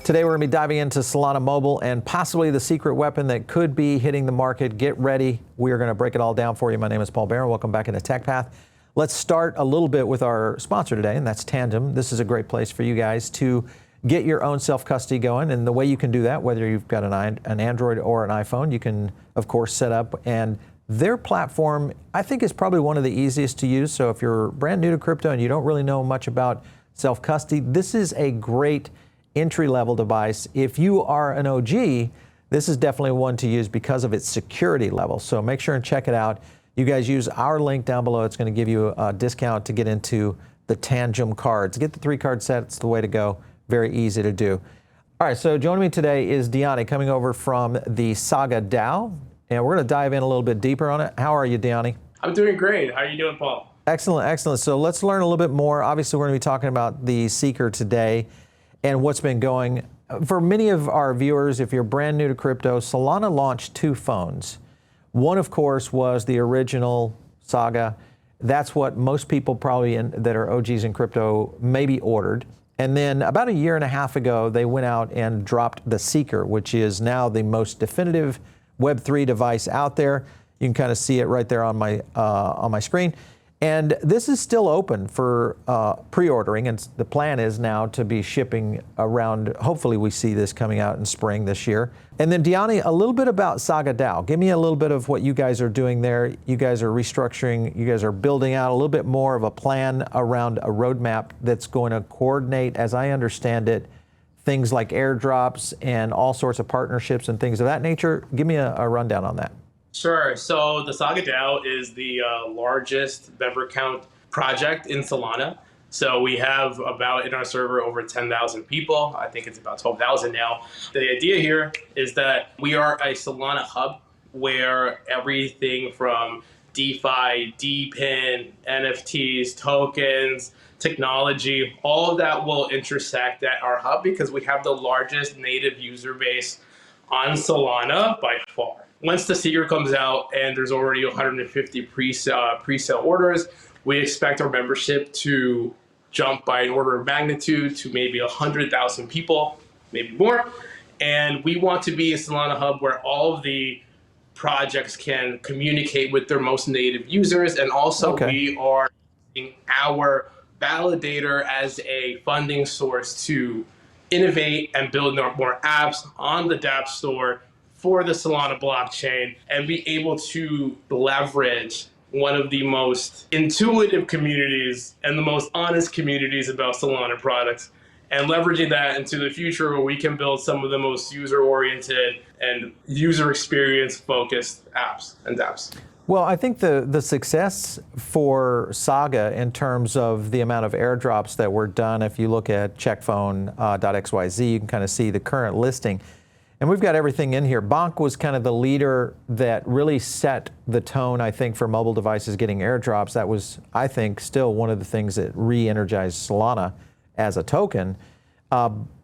Today we're going to be diving into Solana Mobile and possibly the secret weapon that could be hitting the market. Get ready. We are going to break it all down for you. My name is Paul Barron. Welcome back into Tech Path. Let's start a little bit with our sponsor today, and that's Tangem. This is a great place for you guys to get your own self-custody going. And the way you can do that, whether you've got an Android or an iPhone, you can, of course, set up. And their platform, I think, is probably one of the easiest to use. So if you're brand new to crypto and you don't really know much about self-custody, this is a great entry-level device. If you are an OG, this is definitely one to use because of its security level. So make sure and check it out. You guys use our link down below. It's going to give you a discount to get into the Tangem cards. Get the 3-card set. It's the way to go. Very easy to do. All right, so joining me today is Dioni coming over from the Saga DAO, and we're going to dive in a little bit deeper on it. How are you, Dioni? I'm doing great. How are you doing, Paul? Excellent, excellent. So let's learn a little bit more. Obviously, we're going to be talking about the Seeker today and what's been going. For many of our viewers, if you're brand new to crypto, Solana launched 2 phones. One, of course, was the original Saga. That's what most people probably that are OGs in crypto maybe ordered. And then about a year and a half ago, they went out and dropped the Seeker, which is now the most definitive Web3 device out there. You can kind of see it right there on my screen. And this is still open for pre-ordering, and the plan is now to be shipping around. Hopefully we see this coming out in spring this year. And then Dioni, a little bit about Saga DAO. Give me a little bit of what you guys are doing there. You guys are restructuring, you guys are building out a little bit more of a plan around a roadmap that's going to coordinate, as I understand it, things like airdrops and all sorts of partnerships and things of that nature. Give me a rundown on that. Sure. So the Saga DAO is the largest member count project in Solana. So we have about in our server over 10,000 people. I think it's about 12,000 now. The idea here is that we are a Solana hub where everything from DeFi, DPIN, NFTs, tokens, technology, all of that will intersect at our hub because we have the largest native user base on Solana by far. Once the Seeker comes out and there's already 150 pre-sale orders, we expect our membership to jump by an order of magnitude to maybe 100,000 people, maybe more. And we want to be a Solana hub where all of the projects can communicate with their most native users. And also we are using our validator as a funding source to innovate and build more apps on the dApp store for the Solana blockchain and be able to leverage one of the most intuitive communities and the most honest communities about Solana products and leveraging that into the future where we can build some of the most user-oriented and user experience-focused apps and dApps. Well, I think the success for Saga in terms of the amount of airdrops that were done, if you look at checkphone.xyz, you can kind of see the current listing. And we've got everything in here. Bonk was kind of the leader that really set the tone, I think, for mobile devices getting airdrops. That was, I think, still one of the things that re-energized Solana as a token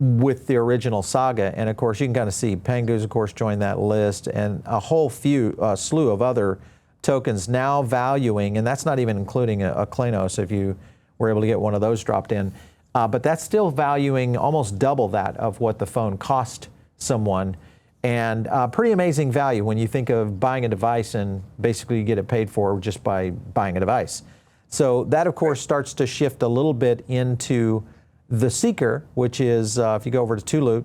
with the original Saga. And of course, you can kind of see Pengu's, of course, joined that list, and a whole slew of other tokens now valuing, and that's not even including a Klenos if you were able to get one of those dropped in. But that's still valuing almost double that of what the phone cost someone, and pretty amazing value when you think of buying a device and basically you get it paid for just by buying a device. So that, of course, starts to shift a little bit into the Seeker, which is, if you go over to Tulu,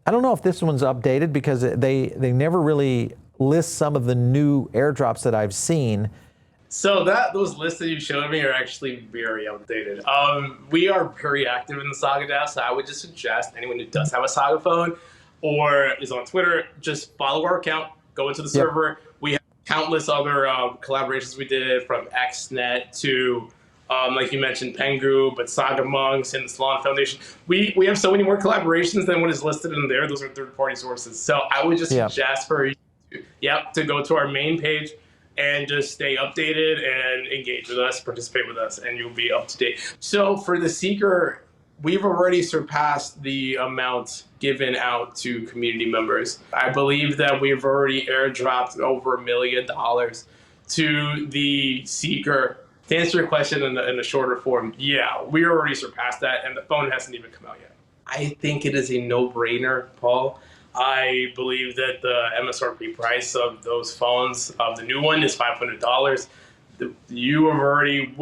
I don't know if this one's updated because they never really list some of the new airdrops that I've seen. So those lists that you showed me are actually very outdated. We are very active in the Saga DAO, so I would just suggest anyone who does have a Saga phone or is on Twitter, just follow our account, go into the server. We have countless other collaborations we did, from XNet to, like you mentioned, Pengu, but Saga Monks and the Solana Foundation. We have so many more collaborations than what is listed in there. Those are third-party sources. So I would just suggest for you to go to our main page and just stay updated and engage with us, participate with us, and you'll be up to date. So for the Seeker, we've already surpassed the amount given out to community members. I believe that we've already airdropped over $1 million to the Seeker. To answer your question in a shorter form, yeah, we already surpassed that, and the phone hasn't even come out yet. I think it is a no-brainer, Paul. I believe that the MSRP price of those phones, of the new one, is $500. You have already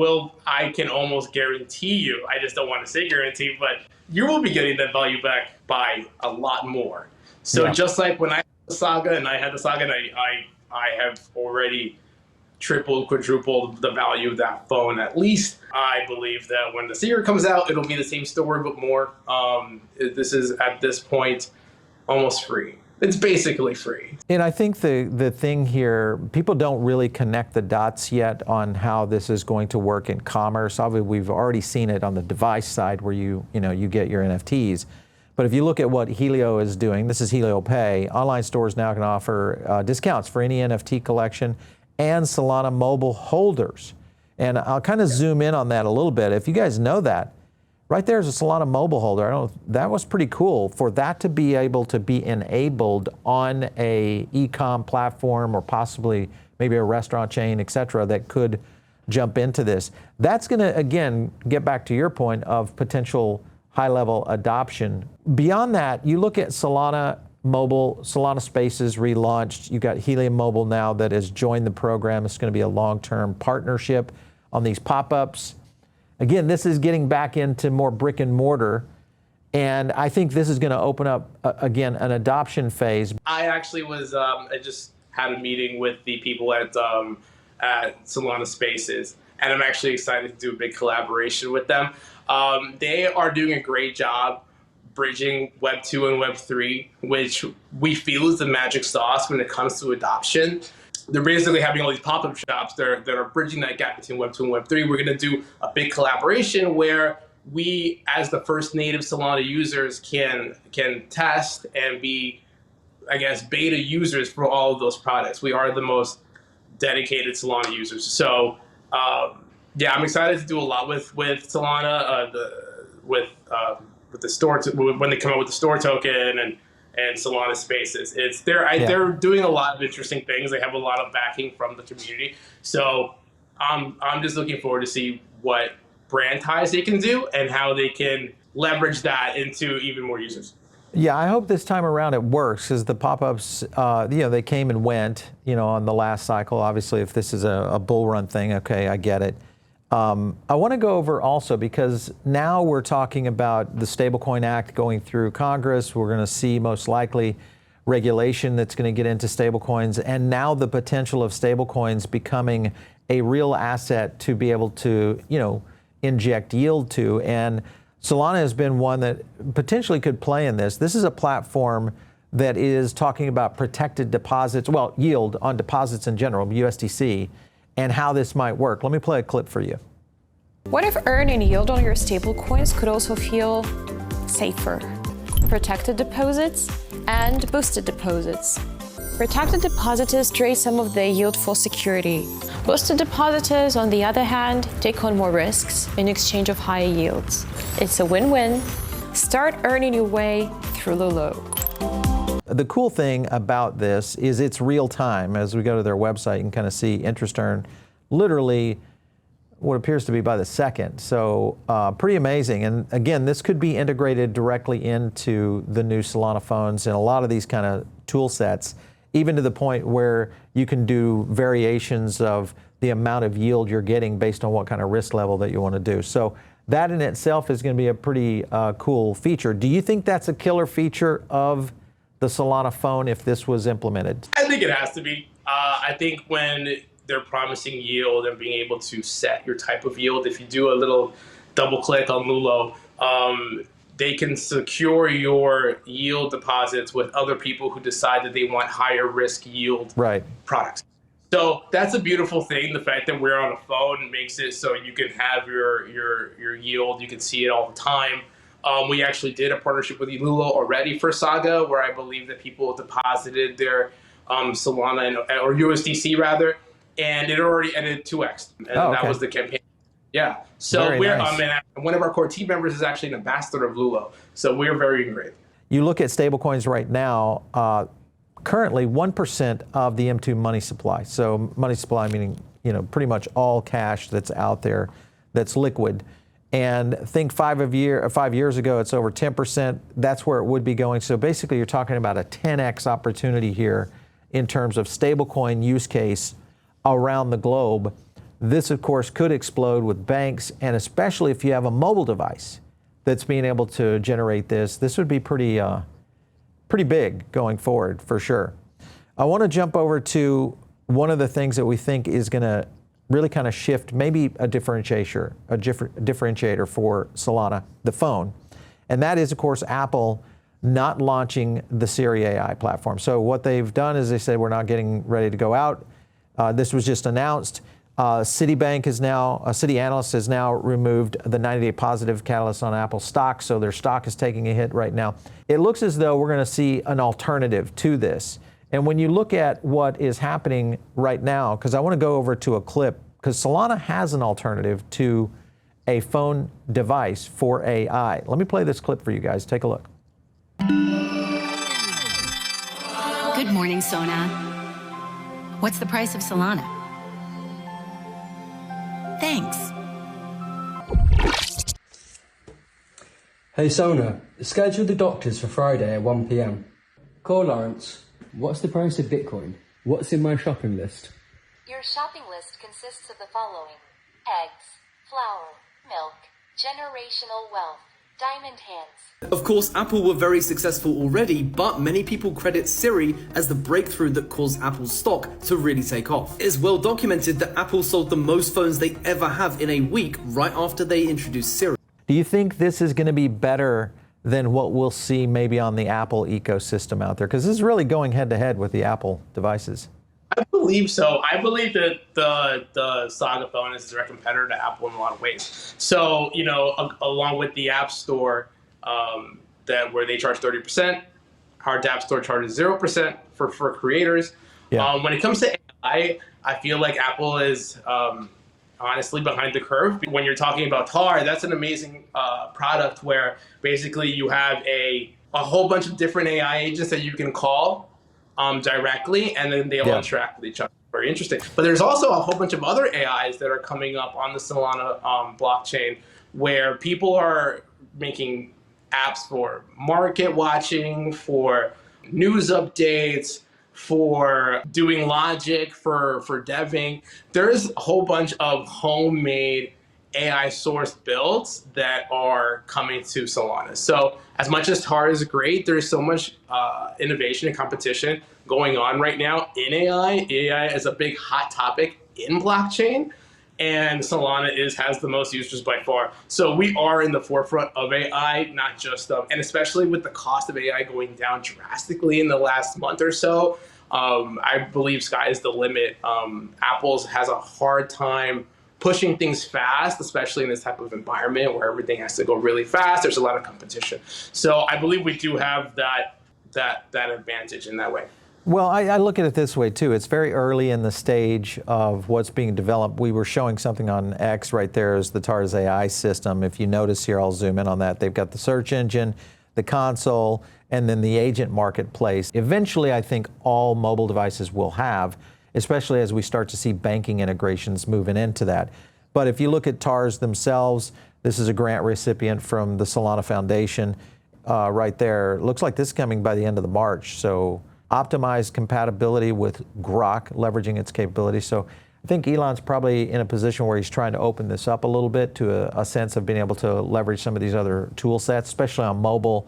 I can almost guarantee you, I just don't want to say guarantee, but you will be getting that value back by a lot more. So just like when I had the Saga and I had the Saga, and I have already tripled, quadrupled the value of that phone. At least I believe that when the Seeker comes out, it'll be the same story, but more. This is, at this point, almost free. It's basically free. And I think the thing here, people don't really connect the dots yet on how this is going to work in commerce. Obviously, we've already seen it on the device side where you get your NFTs. But if you look at what Helio is doing, this is Helio Pay. Online stores now can offer discounts for any NFT collection and Solana Mobile holders. And I'll kind of zoom in on that a little bit. If you guys know that, right there's a Solana Mobile holder. That was pretty cool for that to be able to be enabled on a e-com platform or possibly maybe a restaurant chain, et cetera, that could jump into this. That's going to, again, get back to your point of potential high-level adoption. Beyond that, you look at Solana Mobile, Solana Spaces relaunched. You got Helium Mobile now that has joined the program. It's going to be a long-term partnership on these pop-ups. Again, this is getting back into more brick and mortar, and I think this is going to open up, again, an adoption phase. I actually was, I just had a meeting with the people at Solana Spaces, and I'm actually excited to do a big collaboration with them. They are doing a great job bridging Web 2 and Web 3, which we feel is the magic sauce when it comes to adoption. They're basically having all these pop-up shops that are bridging that gap between Web 2 and Web 3. We're going to do a big collaboration where we, as the first native Solana users, can test and be, I guess, beta users for all of those products. We are the most dedicated Solana users. So, yeah, I'm excited to do a lot with Solana, with the store, when they come out with the store token and Solana Spaces. They're doing a lot of interesting things. They have a lot of backing from the community. So I'm just looking forward to see what brand ties they can do and how they can leverage that into even more users. Yeah, I hope this time around it works, because the pop-ups, they came and went, on the last cycle. Obviously, if this is a bull run thing, okay, I get it. I want to go over also, because now we're talking about the Stablecoin Act going through Congress. We're going to see most likely regulation that's going to get into stablecoins, and now the potential of stablecoins becoming a real asset to be able to, inject yield to. And Solana has been one that potentially could play in this. This is a platform that is talking about protected deposits, well, yield on deposits in general, USDC, and how this might work. Let me play a clip for you. What if earning yield on your stablecoins could also feel safer? Protected deposits and boosted deposits. Protected depositors trade some of their yield for security. Boosted depositors, on the other hand, take on more risks in exchange of higher yields. It's a win-win. Start earning your way through Lulo. The cool thing about this is it's real time. As we go to their website, you can kind of see interest earned literally what appears to be by the second. So pretty amazing. And again, this could be integrated directly into the new Solana phones and a lot of these kind of tool sets, even to the point where you can do variations of the amount of yield you're getting based on what kind of risk level that you want to do. So that in itself is going to be a pretty cool feature. Do you think that's a killer feature of the Solana phone if this was implemented? I think it has to be. I think when they're promising yield and being able to set your type of yield, if you do a little double click on Lulo, they can secure your yield deposits with other people who decide that they want higher risk yield products. So that's a beautiful thing. The fact that we're on a phone makes it so you can have your yield, you can see it all the time. We actually did a partnership with Lulo already for Saga, where I believe that people deposited their Solana or USDC rather, and it already ended 2x, and that was the campaign. Yeah, so one of our core team members is actually an ambassador of Lulo, so we're very great. You look at stablecoins right now. Currently, 1% of the M2 money supply. So money supply meaning pretty much all cash that's out there that's liquid. And think 5 years ago, it's over 10%. That's where it would be going. So basically, you're talking about a 10x opportunity here in terms of stablecoin use case around the globe. This, of course, could explode with banks, and especially if you have a mobile device that's being able to generate this. This would be pretty big going forward, for sure. I want to jump over to one of the things that we think is going to really kind of shift, maybe a differentiator for Solana, the phone. And that is, of course, Apple not launching the Siri AI platform. So what they've done is they said, we're not getting ready to go out. This was just announced. Citibank is now, a Citi analyst has now removed the 90-day positive catalyst on Apple stock, so their stock is taking a hit right now. It looks as though we're going to see an alternative to this. And when you look at what is happening right now, because I want to go over to a clip, because Solana has an alternative to a phone device for AI. Let me play this clip for you guys. Take a look. Good morning, Sona. What's the price of Solana? Thanks. Hey Sona, schedule the doctors for Friday at 1 p.m. Call Lawrence. What's the price of Bitcoin? What's in my shopping list? Your shopping list consists of the following: eggs, flour, milk, generational wealth, diamond hands. Of course, Apple were very successful already, but many people credit Siri as the breakthrough that caused Apple's stock to really take off. It is well documented that Apple sold the most phones they ever have in a week right after they introduced Siri. Do you think this is going to be better than what we'll see maybe on the Apple ecosystem out there? Because this is really going head to head with the Apple devices. I believe so. I believe that the Saga phone is a direct competitor to Apple in a lot of ways. So, you know, along with the App Store, where they charge 30%, our App Store charges 0% for creators. Yeah. When it comes to AI, I feel like Apple is honestly behind the curve. When you're talking about Tar, that's an amazing product where basically you have a whole bunch of different AI agents that you can call directly, and then they all interact with each other. Very interesting. But there's also a whole bunch of other AIs that are coming up on the Solana blockchain, where people are making apps for market watching, for news updates, for doing logic, for deving. There's a whole bunch of homemade AI source builds that are coming to Solana. So as much as Tar is great, there's so much innovation and competition going on right now in AI. AI is a big hot topic in blockchain, and Solana has the most users by far. So we are in the forefront of AI, not just and especially with the cost of AI going down drastically in the last month or so, I believe sky is the limit. Apple has a hard time pushing things fast, especially in this type of environment where everything has to go really fast. There's a lot of competition. So I believe we do have that advantage in that way. Well, I look at it this way too. It's very early in the stage of what's being developed. We were showing something on X right there as the Tar's AI system. If you notice here, I'll zoom in on that. They've got the search engine, the console, and then the agent marketplace. Eventually, I think all mobile devices will have, especially as we start to see banking integrations moving into that. But if you look at TARs themselves, this is a grant recipient from the Solana Foundation right there. It looks like this is coming by the end of the March. So optimized compatibility with Grok, leveraging its capabilities. So I think Elon's probably in a position where he's trying to open this up a little bit to a sense of being able to leverage some of these other tool sets, especially on mobile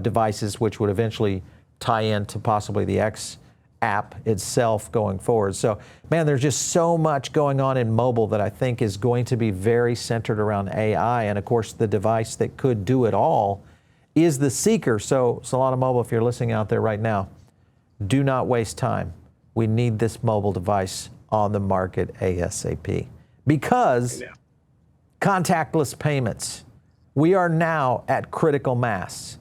devices, which would eventually tie into possibly the X app itself going forward. So, man, there's just so much going on in mobile that I think is going to be very centered around AI. And of course, the device that could do it all is the Seeker. So, Solana Mobile, if you're listening out there right now, do not waste time. We need this mobile device on the market ASAP. Because contactless payments, we are now at critical mass.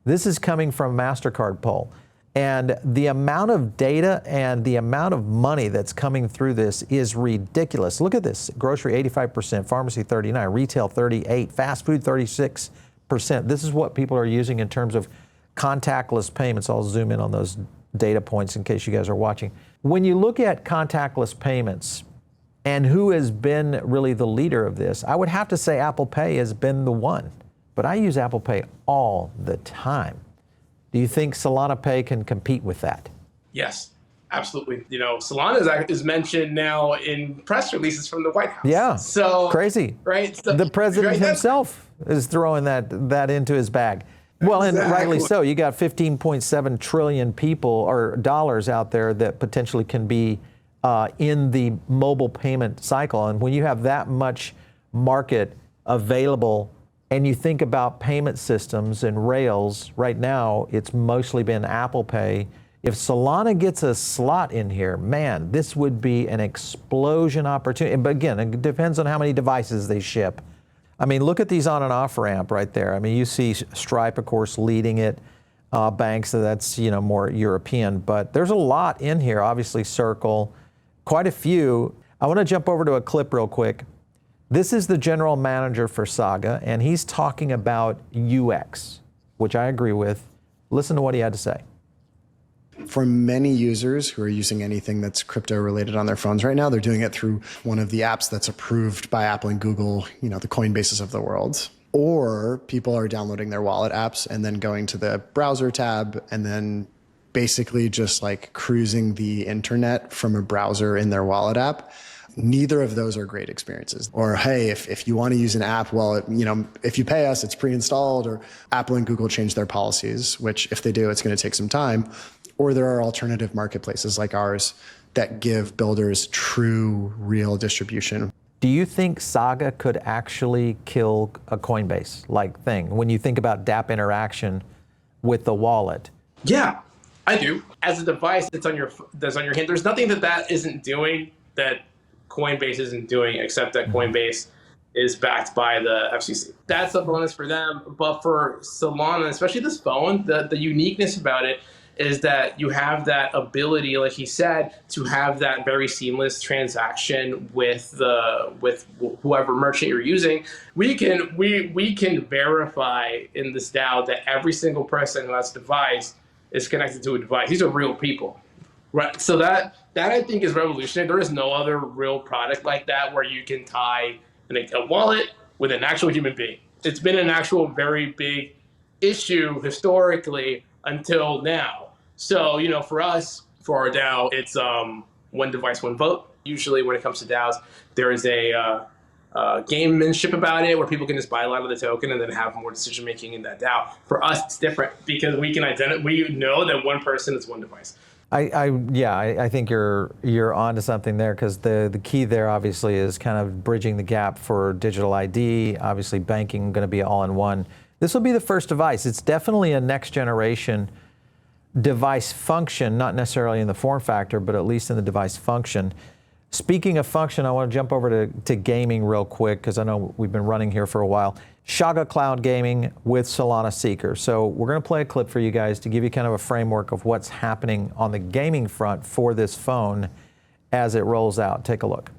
This is coming from a MasterCard poll. And the amount of data and the amount of money that's coming through this is ridiculous. Look at this. Grocery, 85%, pharmacy, 39%, retail, 38%, fast food, 36%. This is what people are using in terms of contactless payments. I'll zoom in on those data points in case you guys are watching. When you look at contactless payments, And who has been really the leader of this? I would have to say Apple Pay has been the one, but I use Apple Pay all the time. Do you think Solana Pay can compete with that? Yes, absolutely. Solana is mentioned now in press releases from the White House. Yeah, so crazy. Right? So, the president right, himself is throwing that into his bag. Well, and rightly so. You got 15.7 trillion people or dollars out there that potentially can be in the mobile payment cycle. And when you have that much market available, and you think about payment systems and rails, right now it's mostly been Apple Pay. If Solana gets a slot in here, man, this would be an explosion opportunity. But again, it depends on how many devices they ship. I mean, look at these on and off ramp right there. I mean, you see Stripe, of course, leading it. Banks, so that's more European. But there's a lot in here. Obviously, Circle, quite a few. I want to jump over to a clip real quick. This is the general manager for Saga, and he's talking about UX, which I agree with. Listen to what he had to say. For many users who are using anything that's crypto related on their phones right now, they're doing it through one of the apps that's approved by Apple and Google, the Coinbases of the world. Or people are downloading their wallet apps and then going to the browser tab and then basically just like cruising the internet from a browser in their wallet app. Neither of those are great experiences. Or, hey, if you want to use an app, well, if you pay us, it's pre-installed. Or Apple and Google change their policies, which if they do, it's going to take some time. Or there are alternative marketplaces like ours that give builders true, real distribution. Do you think Saga could actually kill a Coinbase-like thing when you think about DApp interaction with the wallet? Yeah, I do. As a device that's on your hand, there's nothing that isn't doing that Coinbase isn't doing, except that Coinbase is backed by the FCC. That's a bonus for them. But for Solana, especially this phone, the uniqueness about it is that you have that ability, like he said, to have that very seamless transaction with whoever merchant you're using. We can verify in this DAO that every single person who has a device is connected to a device. These are real people, right? So that I think is revolutionary. There is no other real product like that where you can tie a wallet with an actual human being. It's been an actual very big issue historically until now. So, for us, for our DAO, it's one device, one vote. Usually when it comes to DAOs, there is a gamemanship about it where people can just buy a lot of the token and then have more decision making in that DAO. For us, it's different because we know that one person is one device. I think you're onto something there, because the key there obviously is kind of bridging the gap for digital ID. Obviously, banking going to be all in one. This will be the first device. It's definitely a next generation device function, not necessarily in the form factor, but at least in the device function. Speaking of function, I want to jump over to gaming real quick, because I know we've been running here for a while. Shaga Cloud Gaming with Solana Seeker. So we're going to play a clip for you guys to give you kind of a framework of what's happening on the gaming front for this phone as it rolls out. Take a look.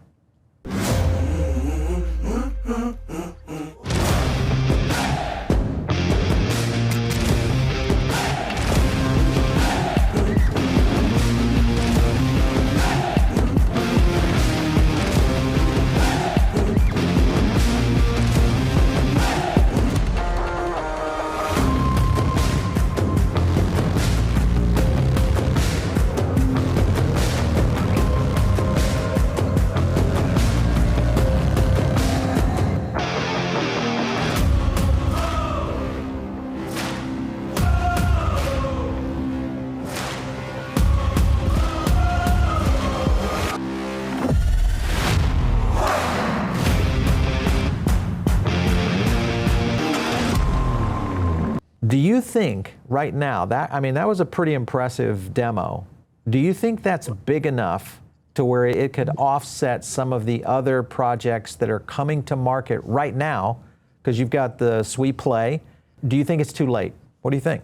Do you think right now that was a pretty impressive demo. Do you think that's big enough to where it could offset some of the other projects that are coming to market right now? Because you've got the SuiPlay. Do you think it's too late? What do you think?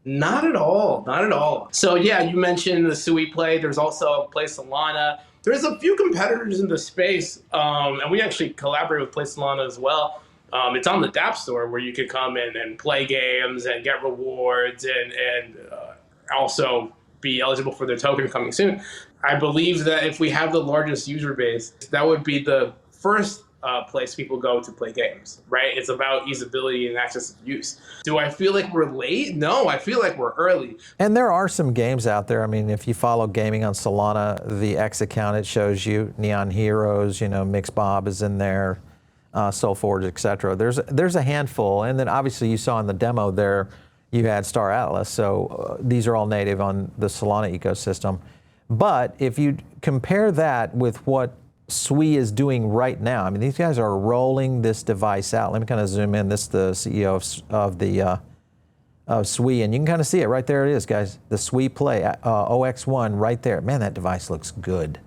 Not at all. Not at all. So yeah, you mentioned the SuiPlay. There's also Play Solana. There's a few competitors in the space, and we actually collaborate with Play Solana as well. It's on the DApp store where you can come in and play games and get rewards and also be eligible for their token coming soon. I believe that if we have the largest user base, that would be the first place people go to play games, right? It's about usability and access to use. Do I feel like we're late? No, I feel like we're early. And there are some games out there. I mean, if you follow gaming on Solana, the X account, it shows you Neon Heroes, you know, Mixbob is in there, SoulForge, etc. There's a handful, and then obviously you saw in the demo there, you had Star Atlas. So these are all native on the Solana ecosystem. But if you compare that with what Sui is doing right now, I mean, these guys are rolling this device out. Let me kind of zoom in. This is the CEO of Sui, and you can kind of see it right there. It is, guys. The SuiPlay OX1 right there. Man, that device looks good.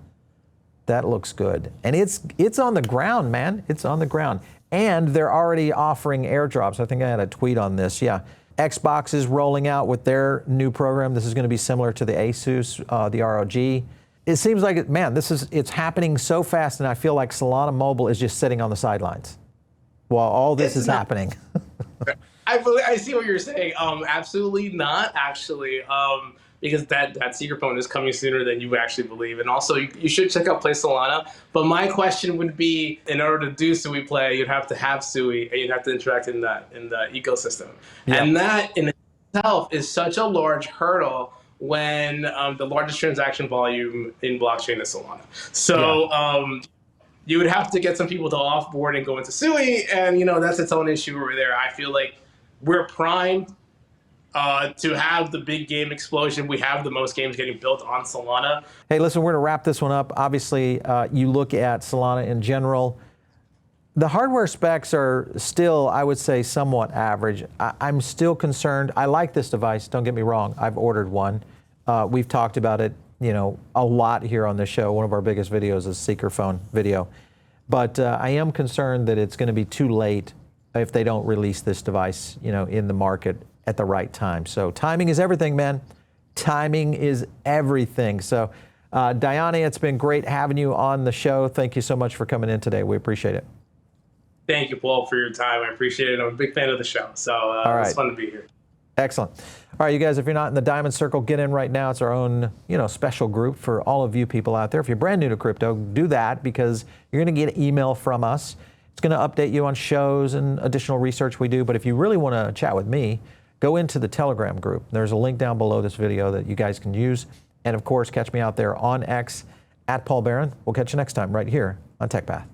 That looks good, and it's on the ground, man. It's on the ground, and they're already offering airdrops. I think I had a tweet on this. Yeah, Xbox is rolling out with their new program. This is going to be similar to the Asus, the ROG. It seems like, man, it's happening so fast, and I feel like Solana Mobile is just sitting on the sidelines while all this is happening. I see what you're saying. Absolutely not, actually, because that Seeker phone is coming sooner than you actually believe. And also, you should check out Play Solana. But my question would be, in order to do SuiPlay, you'd have to have Sui, and you'd have to interact in the ecosystem. Yeah. And that in itself is such a large hurdle when the largest transaction volume in blockchain is Solana. So you would have to get some people to offboard and go into Sui, and that's its own issue over there. I feel like we're primed to have the big game explosion. We have the most games getting built on Solana. Hey, listen, we're going to wrap this one up. Obviously, you look at Solana in general. The hardware specs are still, I would say, somewhat average. I'm still concerned. I like this device, don't get me wrong. I've ordered one. We've talked about it, a lot here on this show. One of our biggest videos is Seeker phone video. But I am concerned that it's going to be too late if they don't release this device, in the market at the right time. So timing is everything, man. Timing is everything. So Dioni, it's been great having you on the show. Thank you so much for coming in today. We appreciate it. Thank you, Paul, for your time. I appreciate it. I'm a big fan of the show. So It's fun to be here. Excellent. All right, you guys, if you're not in the Diamond Circle, get in right now. It's our own, special group for all of you people out there. If you're brand new to crypto, do that because you're going to get an email from us. It's going to update you on shows and additional research we do. But if you really want to chat with me, go into the Telegram group. There's a link down below this video that you guys can use. And of course, catch me out there on X @Paul Barron. We'll catch you next time right here on TechPath.